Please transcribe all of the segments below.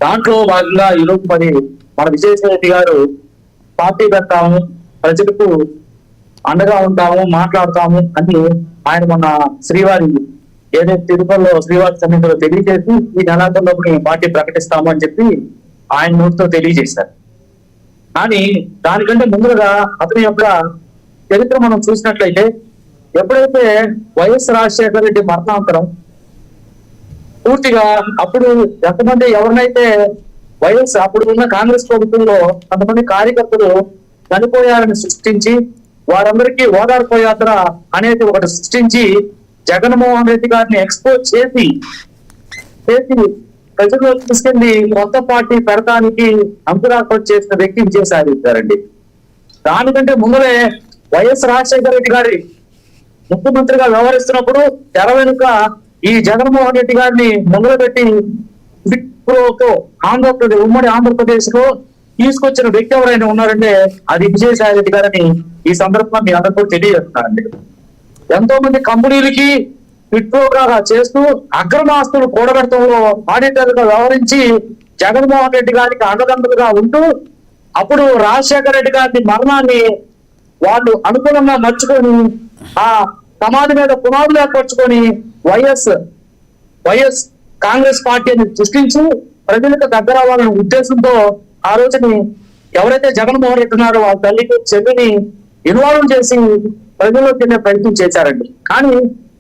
దాంట్లో భాగంగా ఈరోజు మరి మన విజయసాయి రెడ్డి గారు పార్టీ పెడతాము, ప్రజలకు అండగా ఉంటాము, మాట్లాడతాము అని ఆయన మొన్న శ్రీవారి ఏదైతే తిరుపతిలో శ్రీవారి సన్నిధిలో తెలియజేసి ఈ నెలాఖరులో పార్టీ ప్రకటిస్తాము అని చెప్పి ఆయన నోటితో తెలియజేశారు. కానీ దానికంటే ముందుగా అతని యొక్క చరిత్ర మనం చూసినట్లయితే ఎప్పుడైతే వైఎస్ రాజశేఖర రెడ్డి మరణాంతరం పూర్తిగా అప్పుడు ఎంతమంది ఎవరినైతే వైఎస్ అప్పుడు ఉన్న కాంగ్రెస్ ప్రభుత్వంలో కొంతమంది కార్యకర్తలు చనిపోయారని సృష్టించి వారందరికీ ఓదార్పు యాత్ర అనేది ఒకటి సృష్టించి జగన్మోహన్ రెడ్డి గారిని ఎక్స్పోజ్ చేసి ప్రజల్లో తీసుకెళ్లి కొత్త పార్టీ పెడతానికి అంకురార్పణ చేసిన వ్యక్తిని చేశారండి. దానికంటే ముందరే వైఎస్ రాజశేఖర రెడ్డి గారి ముఖ్యమంత్రిగా వ్యవహరిస్తున్నప్పుడు తెర వెనుక ఈ జగన్మోహన్ రెడ్డి గారిని మొదలుపెట్టి ఆంధ్రప్రదేశ్ ఉమ్మడి ఆంధ్రప్రదేశ్ లో తీసుకొచ్చిన వ్యక్తి ఎవరైనా ఉన్నారంటే అది విజయసాయి రెడ్డి గారిని ఈ సందర్భంగా మీ అందరూ కూడా తెలియజేస్తున్నారండి. ఎంతో మంది కంపెనీలకి విట్రోగా చేస్తూ అక్రమ ఆస్తులు కూడబెట్టడంలో ఆడిటర్ గా వ్యవహరించి జగన్మోహన్ రెడ్డి గారికి అండదండలుగా ఉంటూ అప్పుడు రాజశేఖర రెడ్డి గారి మరణాన్ని వాళ్ళు అనుకూలంగా మర్చుకొని ఆ సమాధి మీద పునాదులు ఏర్పరచుకొని వైఎస్ కాంగ్రెస్ పార్టీని సృష్టించి ప్రజలకు దగ్గర అవ్వాలనే ఉద్దేశంతో ఆ రోజుని ఎవరైతే జగన్మోహన్ రెడ్డి ఉన్నారో వాళ్ళ తల్లికి చెల్లిని ఇన్వాల్వ్ చేసి ప్రజల్లోకి వెళ్ళే ప్రయత్నం చేశారండి. కానీ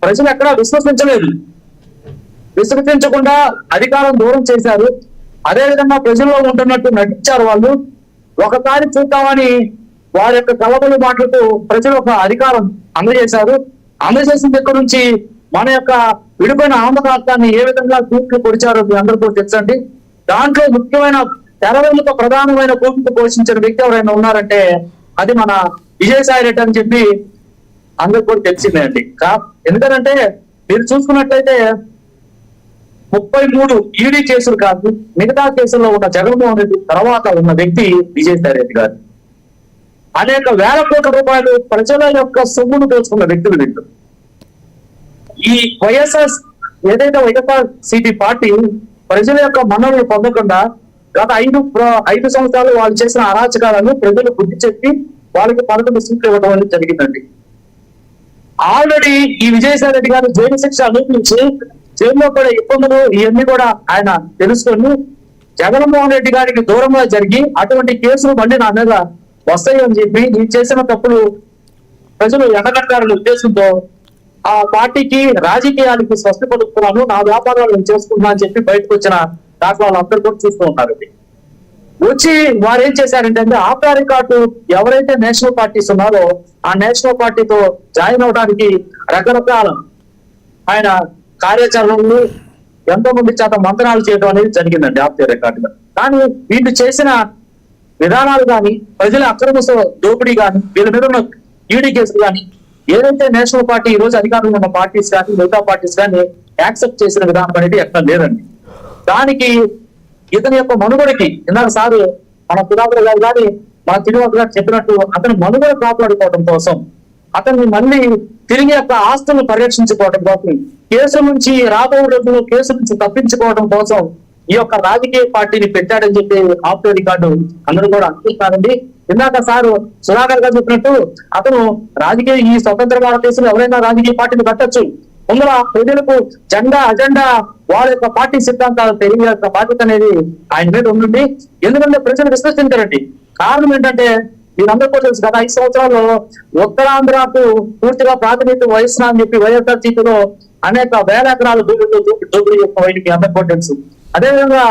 ప్రజలు ఎక్కడా విశ్వసించలేదు, విశ్వసించకుండా అధికారం దూరం చేశారు. అదేవిధంగా ప్రజల్లో ఉంటున్నట్టు నటించారు. వాళ్ళు ఒకసారి చూద్దామని వారి యొక్క కలబలు మాటలతో ప్రజలు ఒక అధికారం అందజేశారు. అందజేసిన దగ్గర నుంచి మన యొక్క విడిపోయిన ఆంధ్ర రాష్ట్రాన్ని ఏ విధంగా కూర్పు పొడిచారో మీ అందరూ కూడా తెలుసండి. దాంట్లో ముఖ్యమైన తెరవెనుక ప్రధానమైన కూర్పు పోషించిన వ్యక్తి ఎవరైనా ఉన్నారంటే అది మన విజయసాయి రెడ్డి అని చెప్పి అందరికి కూడా తెలిసిందే అండి. ఎందుకంటే మీరు చూసుకున్నట్లయితే 33 ఈడీ కేసులు కాదు, మిగతా కేసుల్లో ఉన్న జగన్మోహన్ రెడ్డి తర్వాత ఉన్న వ్యక్తి విజయసాయి రెడ్డి గారు. అనేక వేల కోట్ల రూపాయలు ప్రజల యొక్క సొమ్మును దోచుకున్న వ్యక్తులు వీళ్ళు. ఈ ఏదైతే వైఎస్ఆర్ సిపి పార్టీ ప్రజల యొక్క మన్ననలు పొందకుండా గత 5 సంవత్సరాలు వాళ్ళు చేసిన అరాచకాలను ప్రజలు బుద్ధి చెప్పి వాళ్ళకి 11 సీట్లు ఇవ్వడం అనేది జరిగిందండి. ఆల్రెడీ ఈ విజయసాయి రెడ్డి గారు జైలు శిక్ష అనుభవించి జైల్లో కూడా ఇబ్బందులు ఇవన్నీ కూడా ఆయన తెలుసుకొని జగన్మోహన్ రెడ్డి గారికి దూరంగా జరిగి అటువంటి కేసులు మళ్ళీ నా మీద వస్తాయని చెప్పి నేను చేసిన తప్పులు ప్రజలు ఎండగట్టారనే ఉద్దేశంతో ఆ పార్టీకి రాజకీయాలకి స్వస్తి పలుకుతున్నాను, నా వ్యాపారాలు నేను చేసుకున్నా అని చెప్పి బయటకు వచ్చిన దాఖలాలు అందరూ కూడా చూస్తూ ఉన్నారండి. వచ్చి వారు ఏం చేశారంటే ఆఫ్ ద రికార్డు ఎవరైతే నేషనల్ పార్టీస్ ఉన్నారో ఆ నేషనల్ పార్టీతో జాయిన్ అవడానికి రకరకాల ఆయన కార్యాచరణలు ఎంతో మంది చేత మంత్రాలు చేయడం అనేది జరిగిందండి ఆఫ్ ద రికార్డుగా. కానీ వీళ్ళు చేసిన విధానాలు కానీ ప్రజల అక్రమ దోపిడీ కానీ వీళ్ళ మీద ఉన్న ఈడీ కేసులు కానీ ఏదైతే నేషనల్ పార్టీ ఈ రోజు అధికారంలో ఉన్న పార్టీస్ కానీ మిగతా పార్టీస్ కానీ యాక్సెప్ట్ చేసిన విధానం అనేది ఎక్కడ లేదండి. దానికి ఇతని యొక్క మనుగడకి ఇందాక సారు మన సుధాకర్ గారు కానీ మన తిరుమల గారు చెప్పినట్టు అతని మనుగడ కాపాడుకోవడం కోసం అతన్ని మళ్ళీ తిరిగి యొక్క ఆస్తులను పరిరక్షించుకోవడం కోసం కేసుల నుంచి రాబోయే రోజుల్లో కేసుల నుంచి తప్పించుకోవడం కోసం ఈ యొక్క రాజకీయ పార్టీని పెట్టాడని చెప్పి ఆఫ్ ద రికార్డు అందరూ కూడా అనుకుంటున్నారండి. ఇందాక సారు సుధాకర్ గారు చెప్పినట్టు అతను ఈ స్వతంత్ర భారతదేశంలో ఎవరైనా రాజకీయ పార్టీని పెట్టచ్చు. ముందర ప్రజలకు అజెండా వాళ్ళ యొక్క పార్టీ సిద్ధాంతాలు తెలియ బాధ్యత అనేది ఆయన మీద ఉంటుంది. ఎందుకంటే ప్రజలు విశ్వసించారండి. కారణం ఏంటంటే మీరందరూ కూడా తెలుసు, గత 5 సంవత్సరాల్లో ఉత్తరాంధ్రకు పూర్తిగా ప్రాతినిధ్యం వహిస్తున్నా అని చెప్పి వైఎస్ఆర్ సీపీలో అనేక వేల ఎకరాలు దోపిడీ యొక్క వైద్యుకి అందరూ కూడా తెలుసు. అదేవిధంగా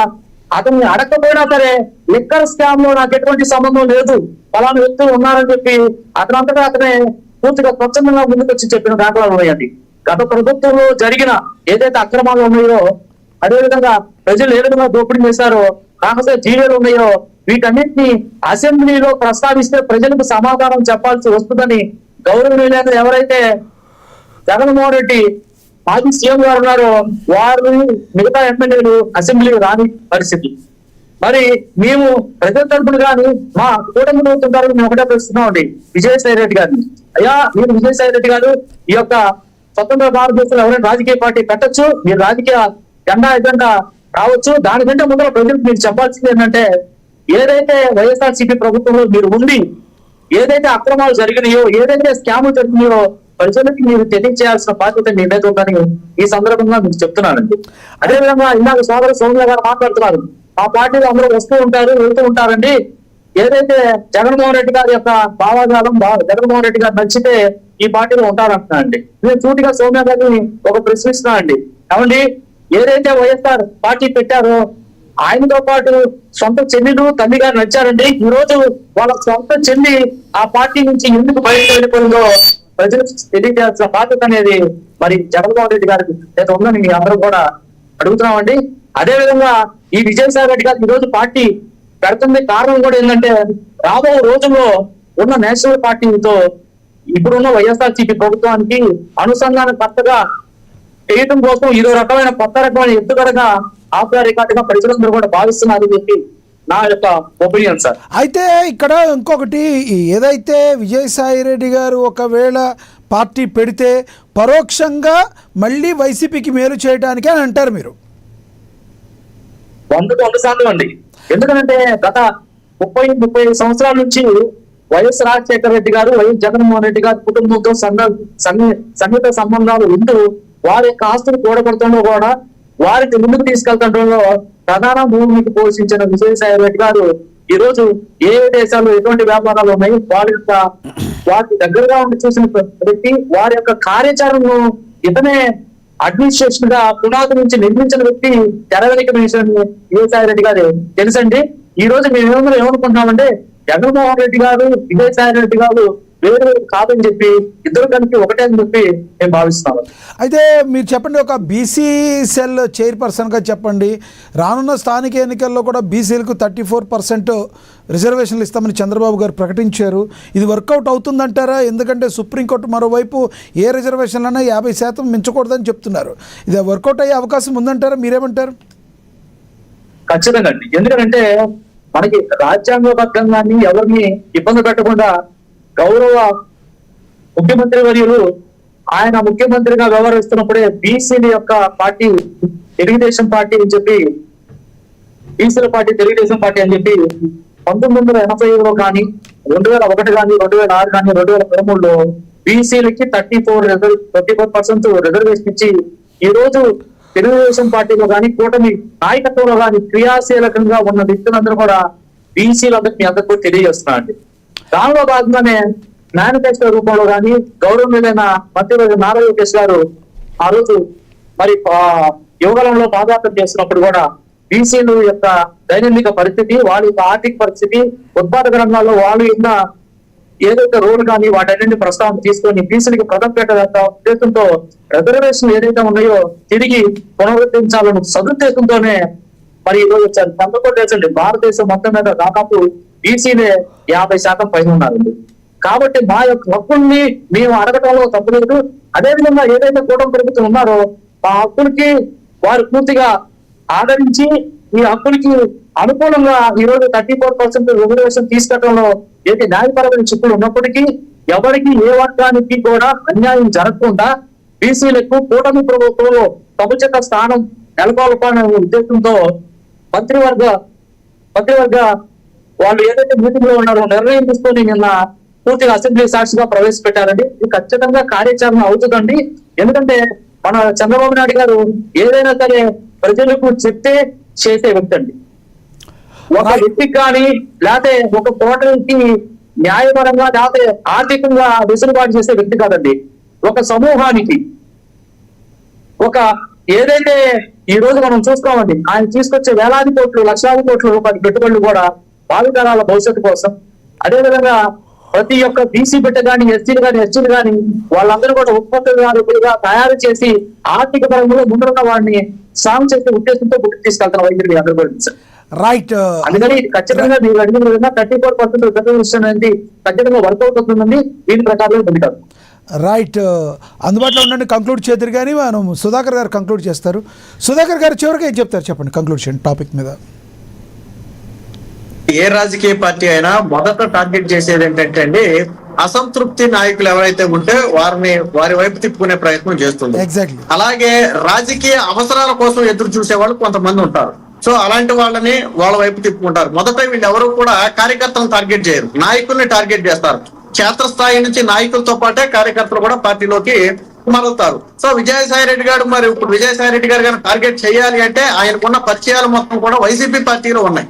అతన్ని అడగకపోయినా సరే లిక్కర్ స్కామ్ లో నాకు ఎటువంటి సంబంధం లేదు, ఫలానా వ్యక్తులు ఉన్నారని చెప్పి అతనంతటా అతనే పూర్తిగా స్వచ్ఛందంగా ముందుకు వచ్చి చెప్పిన దాఖలాలు ఉన్నాయండి. గత ప్రభుత్వంలో జరిగిన ఏదైతే అక్రమాలు ఉన్నాయో, అదేవిధంగా ప్రజలు ఏ విధంగా దోపిడీ చేశారో, కాకపోతే జీవోలు ఉన్నాయో, వీటన్నిటిని అసెంబ్లీలో ప్రస్తావిస్తే ప్రజలకు సమాధానం చెప్పాల్సి వస్తుందని గౌరవనీయులైన ఎవరైతే జగన్మోహన్ రెడ్డి మాజీ సీఎం గారు ఉన్నారో వారు మిగతా ఎమ్మెల్యేలు అసెంబ్లీ రాని పరిస్థితి. మరి మేము ప్రజల తరపున కానీ మా కూటమి ప్రభుత్వం మేము ఒకటే ప్రశ్నిస్తున్నామండి విజయసాయి రెడ్డి గారిని, అయ్యా మీరు విజయసాయి రెడ్డి గారు ఈ యొక్క స్వతంత్ర భారతదేశంలో ఎవరైనా రాజకీయ పార్టీ పెట్టచ్చు, మీరు రాజకీయ ఎజెండా రావచ్చు. దానికంటే ముందర ప్రజలకు మీరు చెప్పాల్సింది ఏంటంటే, ఏదైతే వైఎస్ఆర్సీపీ ప్రభుత్వంలో మీరు ఉండి ఏదైతే అక్రమాలు జరిగినాయో, ఏదైతే స్కాములు జరిగినాయో ప్రజలకి మీరు తెలియజేయాల్సిన బాధ్యత మీ మీద ఉందని ఈ సందర్భంగా మీకు చెప్తున్నానండి. అదేవిధంగా ఇందాక సోదరు సోనియా గారు మాట్లాడుతున్నారు, మా పార్టీలో అందరూ వస్తూ ఉంటారు, వెళ్తూ ఉంటారండి. ఏదైతే జగన్మోహన్ రెడ్డి గారి యొక్క భావాజాలం జగన్మోహన్ రెడ్డి గారు నచ్చితే ఈ పార్టీలో ఉంటారంటున్నా అండి. నేను సూటిగా సోనియా గారిని ఒక ప్రశ్నిస్తున్నా అండి. ఏమండి, ఏదైతే వైఎస్ఆర్ పార్టీ పెట్టారో ఆయనతో పాటు సొంత చెల్లెలు తల్లి గారు నచ్చారండి. ఈ రోజు వాళ్ళ సొంత చెల్లి ఆ పార్టీ నుంచి ఎందుకు బయటకు వెళ్ళిపోయిందో ప్రజలకు తెలియజేయాల్సిన బాధ్యత అనేది మరి జగన్మోహన్ రెడ్డి గారికి లేదా ఉందని మీ అందరూ కూడా అడుగుతున్నామండి. అదే విధంగా ఈ విజయసాయి రెడ్డి గారు ఈ రోజు పార్టీ పెడుతుంది కారణం కూడా ఏంటంటే, రాబో రోజుల్లో ఉన్న నేషనల్ పార్టీతో ఇప్పుడున్న వైఎస్ఆర్సీపీ ప్రభుత్వానికి అనుసంధానకర్తగా చేయడం కోసం ఇదో రకమైన కొత్త రకమైన ఎత్తుగడగా రికార్డుగా ప్రజలందరూ కూడా భావిస్తున్నారని చెప్పి నా యొక్క ఒపీనియన్ సార్. అయితే ఇక్కడ ఇంకొకటి, ఏదైతే విజయసాయి రెడ్డి గారు ఒకవేళ పార్టీ పెడితే పరోక్షంగా మళ్ళీ వైసీపీకి మేలు చేయడానికి అని అంటారు మీరు. 100% అండి. ఎందుకంటే గత 35 సంవత్సరాల నుంచి వైఎస్ రాజశేఖర రెడ్డి గారు, వైఎస్ జగన్మోహన్ రెడ్డి గారి కుటుంబంతో సన్నిహిత సంబంధాలు ఉంటూ వారి యొక్క ఆస్తులు కూడబడుతుండో కూడా వారికి ముందుకు తీసుకెళ్తుండలో ప్రధాన భూమికి పోషించిన విజయసాయి రెడ్డి గారు ఈ రోజు ఏ దేశాల్లో ఎటువంటి వ్యాపారాలు ఉన్నాయి వారికి దగ్గరగా ఉండి చూసిన వ్యక్తి, వారి యొక్క కార్యాచరణను ఇతనే అడ్మినిస్ట్రేషన్ గా పునాది నుంచి నిర్మించిన వ్యక్తి తెరవెనిక విజయసాయి రెడ్డి గారు తెలుసండి. ఈ రోజు మేము ఏమనుకుంటున్నామంటే, జగన్మోహన్ రెడ్డి గారు విజయసాయి రెడ్డి గారు వేరు కాదని చెప్పి ఇద్దరు కలిపి ఒకటే అని చెప్పి నేను భావిస్తున్నాను. అయితే మీరు చెప్పండి, ఒక బీసీ సెల్ చైర్పర్సన్గా చెప్పండి, రానున్న స్థానిక ఎన్నికల్లో కూడా బీసీలకు 34% రిజర్వేషన్లు ఇస్తామని చంద్రబాబు గారు ప్రకటించారు. ఇది వర్కౌట్ అవుతుందంటారా? ఎందుకంటే సుప్రీంకోర్టు మరోవైపు ఏ రిజర్వేషన్లైనా 50% మించకూడదని చెప్తున్నారు. ఇది వర్కౌట్ అయ్యే అవకాశం ఉందంటారా? మీరేమంటారు? ఖచ్చితంగా అండి. ఎందుకంటే మనకి రాజ్యాంగబద్ధంగా ఎవరిని ఇబ్బంది పెట్టకుండా గౌరవ ముఖ్యమంత్రి వర్యులు ఆయన ముఖ్యమంత్రిగా వ్యవహరిస్తున్నప్పుడే బీసీల యొక్క పార్టీ తెలుగుదేశం పార్టీ అని చెప్పి, బీసీల పార్టీ తెలుగుదేశం పార్టీ అని చెప్పి 1985లో కానీ 2001 కానీ 2006 కానీ 2013లో బీసీలకి 34% రిజర్వేషన్ ఇచ్చి ఈ రోజు తెలుగుదేశం పార్టీలో కానీ కూటమి నాయకత్వంలో కానీ క్రియాశీలకంగా ఉన్న వ్యక్తులందరూ కూడా బీసీలందరికీ మీ అందరికీ తెలియజేస్తున్నా అండి. దానిలో భాగంగానే మేనిఫెస్టో రూపంలో కానీ గౌరవనీయులైన మంత్రి నారా లోకేష్ గారు ఆ రోజు మరి యువగలంలో పాదయాత్ర చేస్తున్నప్పుడు కూడా బీసీలు యొక్క దైనందిక పరిస్థితి, వాళ్ళ యొక్క ఆర్థిక పరిస్థితి, ఉత్పాదక రంగాల్లో వాళ్ళు ఉన్న ఏదైతే రోల్ కానీ వాటన్నింటినీ ప్రస్తావన తీసుకొని బీసీలకి ప్రథమపేట ఉద్దేశంతో రిజర్వేషన్ ఏదైతే ఉన్నాయో తిరిగి పునరుద్ధరించాలని సదుద్దేశంతోనే మరి ఈ రోజు వచ్చారు. చంద్రబాబు భారతదేశం మొత్తం మీద దాదాపు బీసీలే 50% పైన ఉన్నారండి. కాబట్టి మా యొక్క హక్కుల్ని మేము అడగటంలో తప్పులేదు. అదేవిధంగా ఏదైతే కూటమి ప్రభుత్వం ఉన్నారో ఆ హక్కులకి వారు పూర్తిగా ఆదరించి ఈ హక్కులకి అనుకూలంగా ఈ రోజు 34% రిజర్వేషన్ తీసుకెళ్లడంలో ఏది న్యాయపరమైన చిక్కులు ఉన్నప్పటికీ ఎవరికి ఏ వర్గానికి కూడా అన్యాయం జరగకుండా బీసీలకు కూటమి ప్రభుత్వంలో సముచిత స్థానం నెలకొల్పాలనే ఉద్దేశంతో మంత్రివర్గ వాళ్ళు ఏదైతే మీటింగ్ లో ఉన్నారో నిర్ణయం తీసుకొని నిన్న పూర్తిగా అసెంబ్లీ సాక్షిగా ప్రవేశపెట్టారండి. ఇది ఖచ్చితంగా కార్యాచరణ అవుతుందండి. ఎందుకంటే మన చంద్రబాబు నాయుడు గారు ఏదైనా సరే ప్రజలకు చెప్తే చేసే వ్యక్తి అండి. ఒక వ్యక్తికి కానీ లేకపోతే ఒక కోటకి న్యాయపరంగా లేకపోతే ఆర్థికంగా వెసులుబాటు చేసే వ్యక్తి కాదండి. ఒక సమూహానికి ఒక ఏదైతే ఈ రోజు మనం చూస్తామండి, ఆయన తీసుకొచ్చే వేలాది కోట్లు లక్షలాది కోట్ల రూపాయల పెట్టుబడులు కూడా భావితరాల భవిష్యత్తు కోసం, అదేవిధంగా ప్రతి ఒక్క బీసీ బిడ్డ కానీ ఎస్సీలు కానీ ఎస్టీలు కానీ వాళ్ళందరూ కూడా ఉత్పత్తిదారులుగా తయారు చేసి ఆర్థిక పరంగా ముందున్న వాడిని సాగు చేసే ఉద్దేశంతో గుర్తు తీసుకెళ్తున్న వైద్యులు అందరూ కూడా రైట్. అందుకని ఖచ్చితంగా మీరు అడిగిన విధంగా 34% రిజర్వేషన్ అనేది ఖచ్చితంగా వర్కౌట్ అవుతుందండి. దీని ప్రకారం ఉంటారు. రైట్, అందుబాటులో ఉండండి. కంక్లూడ్ చేద్దరు కానీ మనం సుధాకర్ గారు కంక్లూడ్ చేస్తారు. సుధాకర్ గారు చివరికి ఏం చెప్తారు చెప్పండి కంక్లూషన్ టాపిక్ మీద. ఏ రాజకీయ పార్టీ అయినా మొదట టార్గెట్ చేసేది ఏంటంటే అండి, అసంతృప్తి నాయకులు ఎవరైతే ఉంటే వారి వైపు తిప్పుకునే ప్రయత్నం చేస్తుంది. ఎగ్జాక్ట్లీ. అలాగే రాజకీయ అవసరాల కోసం ఎదురు చూసే వాళ్ళు కొంతమంది ఉంటారు. సో అలాంటి వాళ్ళని వాళ్ళ వైపు తిప్పుకుంటారు. మొదట వీళ్ళు ఎవరు కూడా కార్యకర్తలను టార్గెట్ చేయరు, నాయకుల్ని టార్గెట్ చేస్తారు. క్షేత్రస్థాయి నుంచి నాయకులతో పాటే కార్యకర్తలు కూడా పార్టీలోకి మరలుతారు. సో విజయసాయి రెడ్డి గారు మరి ఇప్పుడు విజయసాయి రెడ్డి గారు కానీ టార్గెట్ చేయాలి అంటే ఆయనకున్న పరిచయాలు మొత్తం కూడా వైసీపీ పార్టీలో ఉన్నాయి.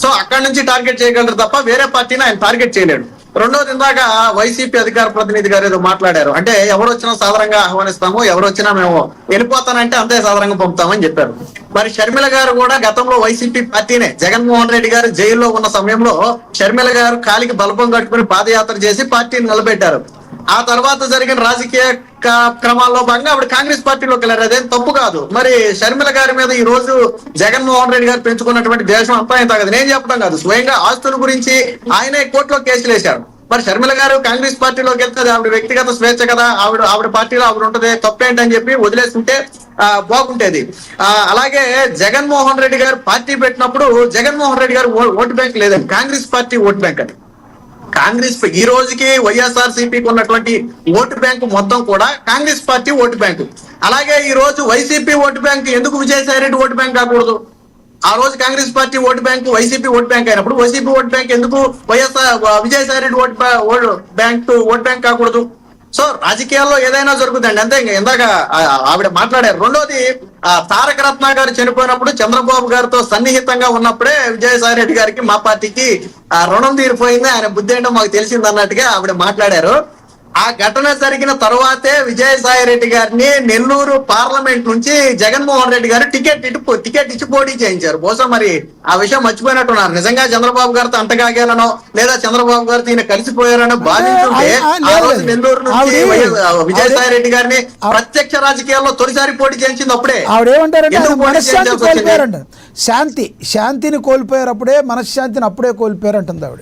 సో అక్కడి నుంచి టార్గెట్ చేయగలరు తప్ప వేరే పార్టీని ఆయన టార్గెట్ చేయలేడు. రెండోది, ఇందాక వైసీపీ అధికార ప్రతినిధి గారు ఏదో మాట్లాడారు. అంటే ఎవరు వచ్చినా సాధారణంగా ఆహ్వానిస్తాము, ఎవరు వచ్చినా మేము వెళ్ళిపోతానంటే అంతే సాధారణంగా పంపుతామని చెప్పారు. మరి షర్మిల గారు కూడా గతంలో వైసీపీ పార్టీనే, జగన్మోహన్ రెడ్డి గారు జైల్లో ఉన్న సమయంలో షర్మిల గారు కాలికి బలపం కట్టుకుని పాదయాత్ర చేసి పార్టీని నిలబెట్టారు. ఆ తర్వాత జరిగిన రాజకీయ క్రమాల్లో భాగంగా ఆవిడ కాంగ్రెస్ పార్టీలోకి వెళ్ళారు. అదేం తప్పు కాదు. మరి షర్మిల గారి మీద ఈ రోజు జగన్మోహన్ రెడ్డి గారు పెంచుకున్నటువంటి దేశం అంతా ఇంత కాదు, నేను చెప్పడం కాదు, స్వయంగా ఆస్తుల గురించి ఆయనే కోర్టులో కేసులు వేశారు. మరి షర్మిల గారు కాంగ్రెస్ పార్టీలోకి వెళ్తే ఆవిడ వ్యక్తిగత స్వేచ్ఛ కదా, ఆవిడ పార్టీలో ఆవిడ ఉంటది, తప్పేంటని చెప్పి వదిలేస్తుంటే బాగుంటేది. అలాగే జగన్మోహన్ రెడ్డి గారు పార్టీ పెట్టినప్పుడు జగన్మోహన్ రెడ్డి గారు ఓటు బ్యాంక్ లేదండి, కాంగ్రెస్ పార్టీ ఓటు బ్యాంక్ అది. కాంగ్రెస్ ఈ రోజుకి వైఎస్ఆర్సీపీకి ఉన్నటువంటి ఓటు బ్యాంకు మొత్తం కూడా కాంగ్రెస్ పార్టీ ఓటు బ్యాంకు. అలాగే ఈ రోజు వైసీపీ ఓటు బ్యాంక్ ఎందుకు విజయసాయి రెడ్డి ఓటు బ్యాంక్ కాకూడదు? ఆ రోజు Congress party vote bank YCP vote bank అయినప్పుడు వైసీపీ ఓటు బ్యాంక్ ఎందుకు విజయసాయి రెడ్డి ఓటు బ్యాంక్ కాకూడదు? సో రాజకీయాల్లో ఏదైనా జరుగుతుందండి, అంతే. ఇందాక ఆవిడ మాట్లాడారు. రెండోది, తారక రత్న గారు చనిపోయినప్పుడు చంద్రబాబు గారితో సన్నిహితంగా ఉన్నప్పుడే విజయసాయి రెడ్డి గారికి మా పార్టీకి రుణం తీరిపోయింది, ఆయన బుద్ధి ఏంటో మాకు తెలిసింది అన్నట్టుగా ఆవిడ మాట్లాడారు. ఆ ఘటన జరిగిన తర్వాతే విజయసాయి రెడ్డి గారిని నెల్లూరు పార్లమెంట్ నుంచి జగన్మోహన్ రెడ్డి గారు టికెట్ ఇచ్చి పోటీ చేయించారు. బహుశా మరి ఆ విషయం మర్చిపోయినట్టున్నారు. నిజంగా చంద్రబాబు గారితో అంటగాగాలనో లేదా చంద్రబాబు గారితో ఈయన కలిసిపోయారనో భావించుంటే ఆ రోజు నెల్లూరు నుంచి విజయసాయి రెడ్డి గారిని ప్రత్యక్ష రాజకీయాల్లో తొలిసారి పోటీ చేయించింది అప్పుడే. ఆవిడేమంటారంటే శాంతిని కోల్పోయారు, అప్పుడే మనశ్శాంతిని అప్పుడే కోల్పోయారు అంటుంది ఆవిడ.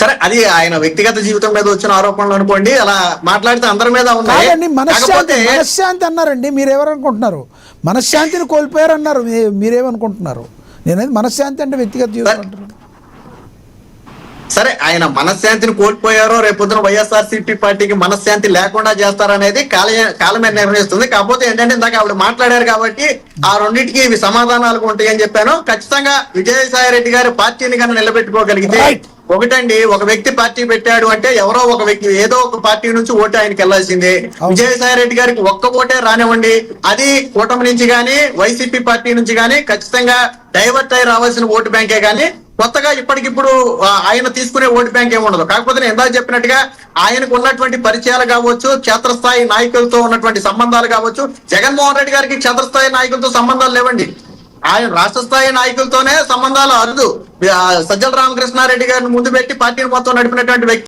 సరే, అది ఆయన వ్యక్తిగత జీవితం మీద వచ్చిన ఆరోపణలు అనుకోండి, అలా మాట్లాడితే అందరి మీద ఉన్నాయి. మనశ్శాంతి అన్నారండి, మీరెవరనుకుంటున్నారు? మనశ్శాంతిని కోల్పోయారు అన్నారు, మీరేమనుకుంటున్నారు? నేనైతే మనశ్శాంతి అంటే వ్యక్తిగత జీవితం అంటారు. సరే, ఆయన మనశ్శాంతిని కోల్పోయారో రేపొద్దున వైఎస్ఆర్సీపీ పార్టీకి మనశ్శాంతి లేకుండా చేస్తారనేది కాలమే నిర్ణయిస్తుంది. కాకపోతే ఏంటంటే ఇందాక ఆవిడ మాట్లాడారు కాబట్టి ఆ రెండింటికి ఇవి సమాధానాలు ఉంటాయని చెప్పాను. ఖచ్చితంగా విజయసాయి రెడ్డి గారి పార్టీని కన్నా నిలబెట్టుకోగలిగితే, ఒకటండి, ఒక వ్యక్తి పార్టీ పెట్టాడు అంటే ఎవరో ఒక వ్యక్తి ఏదో ఒక పార్టీ నుంచి ఓటు ఆయనకి వెళ్లాల్సిందే. విజయసాయి రెడ్డి గారికి ఒక్క ఓటే రానివ్వండి, అది కూటమి నుంచి గానీ వైసీపీ పార్టీ నుంచి గానీ ఖచ్చితంగా డైవర్ట్ అయి రావాల్సిన ఓటు బ్యాంకే గానీ కొత్తగా ఇప్పటికిప్పుడు ఆయన తీసుకునే ఓటు బ్యాంక్ ఏమి ఉండదు. కాకపోతే నేను ఎందాక చెప్పినట్టుగా ఆయనకు ఉన్నటువంటి పరిచయాలు కావచ్చు, క్షేత్రస్థాయి నాయకులతో ఉన్నటువంటి సంబంధాలు కావచ్చు. జగన్మోహన్ రెడ్డి గారికి క్షేత్రస్థాయి నాయకులతో సంబంధాలు లేవండి, ఆయన రాష్ట్ర స్థాయి నాయకులతోనే సంబంధాలు అరుదు. సజ్జల రామకృష్ణారెడ్డి గారిని ముందు పెట్టి పార్టీని మొత్తం నడిపినటువంటి వ్యక్తి